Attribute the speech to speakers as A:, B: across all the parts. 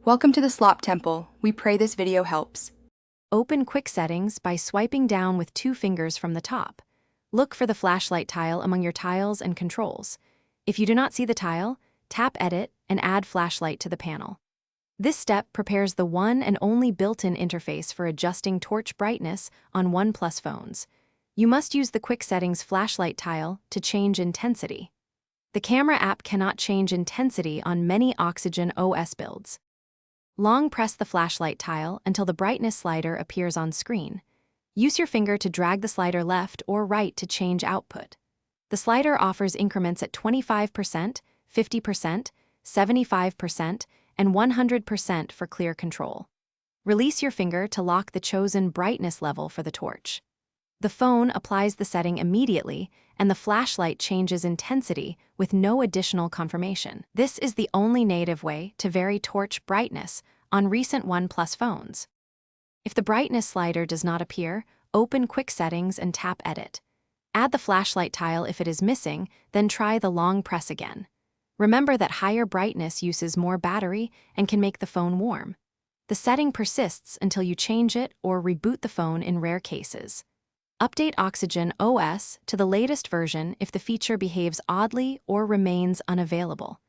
A: Welcome to the Slop Temple. We pray this video helps.
B: Open Quick Settings by swiping down with 2 fingers from the top. Look for the flashlight tile among your tiles and controls. If you do not see the tile, tap Edit and add Flashlight to the panel. This step prepares the one and only built-in interface for adjusting torch brightness on Oneplus phones. You must use the Quick Settings flashlight tile to change intensity. The camera app cannot change intensity on many Oxygen OS builds. Long press the flashlight tile until the brightness slider appears on screen. Use your finger to drag the slider left or right to change output. The slider offers increments at 25%, 50%, 75%, and 100% for clear control. Release your finger to lock the chosen brightness level for the torch. The phone applies the setting immediately, and the flashlight changes intensity with no additional confirmation. This is the only native way to vary torch brightness on recent OnePlus phones. If the brightness slider does not appear, open Quick Settings and tap Edit. Add the flashlight tile if it is missing, then try the long press again. Remember that higher brightness uses more battery and can make the phone warm. The setting persists until you change it or reboot the phone in rare cases. Update Oxygen OS to the latest version if the feature behaves oddly or remains unavailable.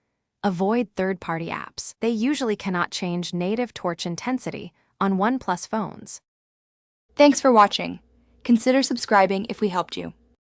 B: Avoid third-party apps. They usually cannot change native torch intensity on OnePlus phones.
A: Thanks for watching. Consider subscribing if we helped you.